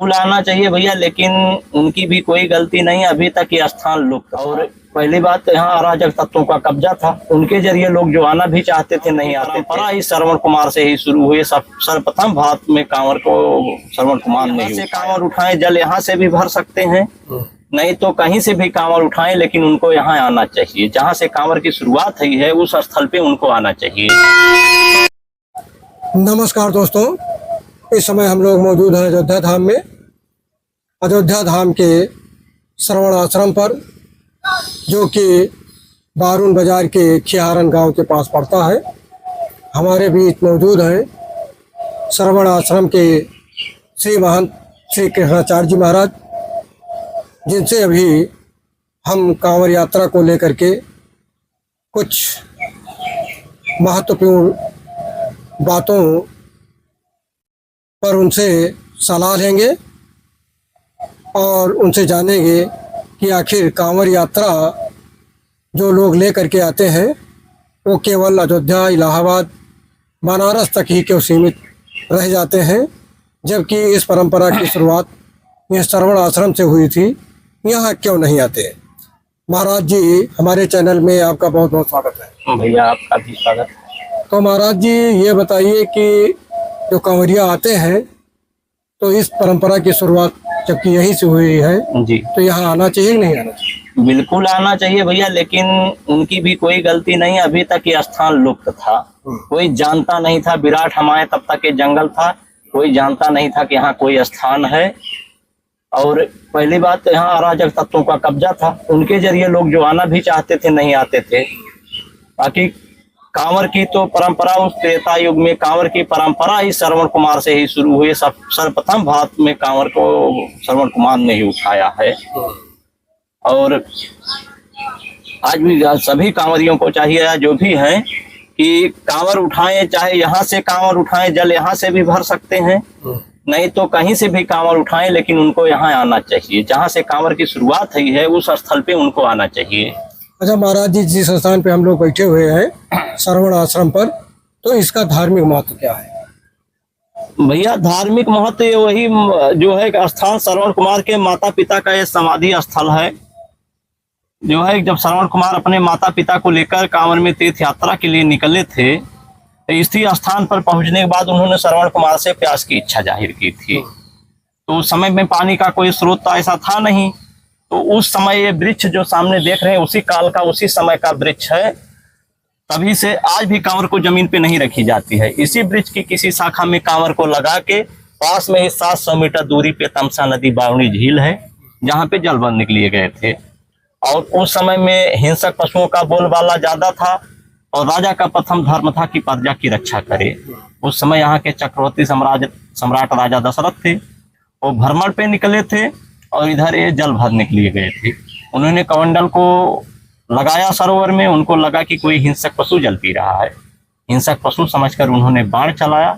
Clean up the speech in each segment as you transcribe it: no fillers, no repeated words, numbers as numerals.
बुलाना चाहिए भैया, लेकिन उनकी भी कोई गलती नहीं। अभी तक ये स्थान लुप्त। और पहली बात तो यहाँ अराजक तत्वों का कब्जा था, उनके जरिए लोग जो आना भी चाहते थे नहीं आते। परंपरा ही श्रवण कुमार से ही शुरू हुई। सर्वप्रथम भारत में कांवर को श्रवण कुमार ने से कांवर उठाए। जल यहाँ से भी भर सकते हैं, नहीं तो कहीं से भी कांवर उठाएं, लेकिन उनको यहाँ आना चाहिए। जहाँ से कांवर की शुरुआत हुई है उस स्थल पे उनको आना चाहिए। नमस्कार दोस्तों, इस समय हम लोग मौजूद हैं अयोध्या धाम में। अयोध्या धाम के श्रवण आश्रम पर, जो कि बारून बाजार के खियारन गांव के पास पड़ता है। हमारे बीच मौजूद हैं श्रवण आश्रम के श्री महंत श्री कृष्णाचार्य जी महाराज, जिनसे अभी हम कांवर यात्रा को लेकर के कुछ महत्वपूर्ण बातों पर उनसे सलाह लेंगे और उनसे जानेंगे कि आखिर कांवर यात्रा जो लोग ले करके आते हैं वो केवल अयोध्या, इलाहाबाद, बनारस तक ही क्यों सीमित रह जाते हैं, जबकि इस परंपरा की शुरुआत यह श्रवण आश्रम से हुई थी। यहाँ क्यों नहीं आते? महाराज जी, हमारे चैनल में आपका बहुत बहुत स्वागत है। भैया आपका भी स्वागत है। तो महाराज जी, ये बताइए कि जो कांवरिया आते हैं तो इस परंपरा की शुरुआत जबकि यहीं से हुई है जी, तो यहाँ आना चाहिए कि नहीं आना चाहिए? बिल्कुल आना चाहिए भैया, लेकिन उनकी भी कोई गलती नहीं। अभी तक ये स्थान लुप्त था, कोई जानता नहीं था। विराट हम आए तब तक ये जंगल था, कोई जानता नहीं था कि यहाँ कोई स्थान है। और पहली बात तो यहाँ अराजक तत्वों का कब्जा था, उनके जरिए लोग जो आना भी चाहते थे नहीं आते थे। बाकी कांवर की तो परंपरा उस त्रेता युग में कांवर की परंपरा ही श्रवण कुमार से ही शुरू हुई। सर्वप्रथम भारत में कांवर को श्रवण कुमार ने ही उठाया है। और आज भी सभी कांवरियों को चाहिए, जो भी हैं, कि कांवर उठाएं। चाहे यहाँ से कांवर उठाएं, जल यहाँ से भी भर सकते हैं, नहीं तो कहीं से भी कांवर उठाएं, लेकिन उनको यहाँ आना चाहिए। जहाँ से कांवर की शुरुआत हुई है उस स्थल पे उनको आना चाहिए। अच्छा महाराज जी, जिस स्थान पे हम लोग बैठे हुए हैं श्रवण आश्रम पर, तो इसका धार्मिक महत्व क्या है? भैया धार्मिक महत्व वही जो है स्थान श्रवण कुमार के माता पिता का ये समाधि स्थल है। जो है जब श्रवण कुमार अपने माता पिता को लेकर कांवर में तीर्थ यात्रा के लिए निकले थे, तो इसी स्थान पर पहुंचने के बाद उन्होंने श्रवण कुमार से प्यास की इच्छा जाहिर की थी। तो उस समय में पानी का कोई स्रोत ऐसा था नहीं। तो उस समय ये वृक्ष जो सामने देख रहे हैं उसी काल का, उसी समय का वृक्ष है। तभी से आज भी कांवर को जमीन पे नहीं रखी जाती है। इसी वृक्ष की किसी शाखा में कांवर को लगा के पास में ही 700 मीटर दूरी पे तमसा नदी बावनी झील है, जहाँ पे जल भरने के लिए गए थे। और उस समय में हिंसक पशुओं का बोलबाला ज्यादा था और राजा का प्रथम धर्म था कि प्रजा की रक्षा करे। उस समय यहाँ के चक्रवर्ती सम्राट राजा दशरथ थे, वो भ्रमण पे निकले थे और इधर ये जल भरने के लिए गए थे। उन्होंने कमंडल को लगाया सरोवर में, उनको लगा कि कोई हिंसक पशु जल पी रहा है। हिंसक पशु समझकर उन्होंने बाण चलाया।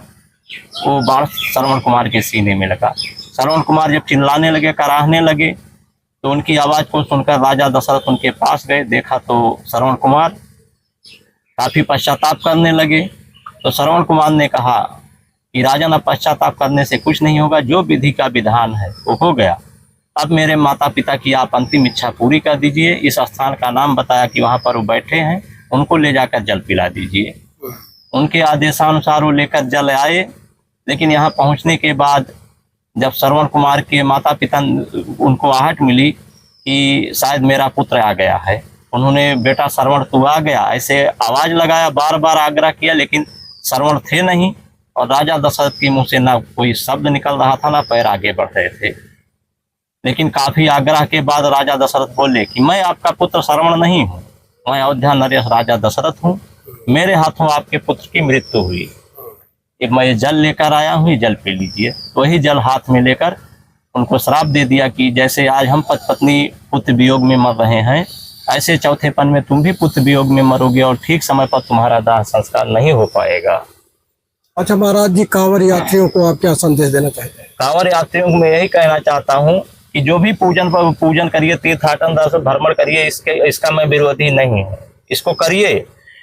वो बाण श्रवण कुमार के सीने में लगा। श्रवण कुमार जब चिल्लाने लगे, कराहने लगे, तो उनकी आवाज को सुनकर राजा दशरथ उनके पास गए। देखा तो श्रवण कुमार काफी पश्चाताप करने लगे। तो श्रवण कुमार ने कहा कि राजन, अब पश्चाताप करने से कुछ नहीं होगा, जो विधि का विधान है वो हो गया। अब मेरे माता पिता की आप अंतिम इच्छा पूरी कर दीजिए। इस स्थान का नाम बताया कि वहां पर वो बैठे हैं, उनको ले जाकर जल पिला दीजिए। उनके आदेशानुसार वो लेकर जल आए। लेकिन यहाँ पहुंचने के बाद जब श्रवण कुमार के माता पिता उनको आहट मिली कि शायद मेरा पुत्र आ गया है, उन्होंने बेटा श्रवण तू आ गया ऐसे आवाज लगाया, बार बार आग्रह किया, लेकिन श्रवण थे नहीं। और राजा दशरथ के मुंह से ना कोई शब्द निकल रहा था, ना पैर आगे बढ़ रहे थे। लेकिन काफी आग्रह के बाद राजा दशरथ बोले कि मैं आपका पुत्र श्रवण नहीं हूँ, मैं अयोध्या नरेश राजा दशरथ हूँ। मेरे हाथों आपके पुत्र की मृत्यु हुई, मैं जल लेकर आया हूँ, ये जल पी लीजिए। तो वही जल हाथ में लेकर उनको श्राप दे दिया कि जैसे आज हम पत्नी पुत्र वियोग में मर रहे हैं, ऐसे चौथेपन में तुम भी पुत्र वियोग में मरोगे और ठीक समय पर तुम्हारा दाह संस्कार नहीं हो पाएगा। अच्छा महाराज जी, कांवर यात्रियों को आप क्या संदेश देना चाहते हैं? कांवर यात्रियों को मैं यही कहना चाहता हूँ कि जो भी पूजन करिए, तीर्थाटन दर्शन भ्रमण करिए, इसका मैं विरोधी नहीं हूँ, इसको करिए।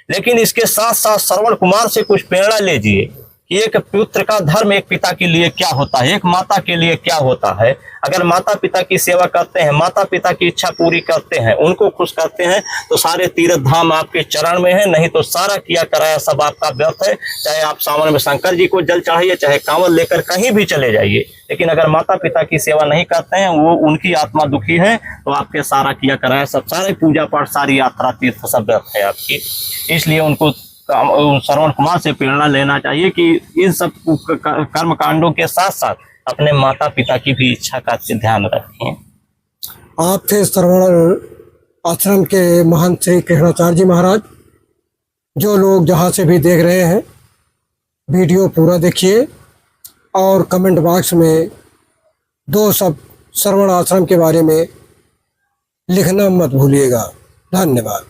लेकिन इसके साथ साथ श्रवण कुमार से कुछ प्रेरणा लीजिए कि एक पुत्र का धर्म एक पिता के लिए क्या होता है, एक माता के लिए क्या होता है। अगर माता पिता की सेवा करते हैं, माता पिता की इच्छा पूरी करते हैं, उनको खुश करते हैं, तो सारे तीर्थ धाम आपके चरण में है, नहीं तो सारा किया कराया सब आपका व्यर्थ है। चाहे आप सावन में शंकर जी को जल चढ़ाइए, चाहे कांवड़ लेकर कहीं भी चले जाइए, लेकिन अगर माता पिता की सेवा नहीं करते हैं, वो उनकी आत्मा दुखी है, तो आपके सारा किया कराया सब, सारे पूजा पाठ, सारी यात्रा तीर्थ सब व्यर्थ है आपकी। इसलिए उनको श्रवण कुमार से प्रेरणा लेना चाहिए कि इन सब कर्म कांडों के साथ साथ अपने माता पिता की भी इच्छा का ध्यान रखें। आप थे श्रवण आश्रम के महंत श्री कृष्णाचार्य जी महाराज। जो लोग जहाँ से भी देख रहे हैं, वीडियो पूरा देखिए और कमेंट बॉक्स में 2 शब्द श्रवण आश्रम के बारे में लिखना मत भूलिएगा। धन्यवाद।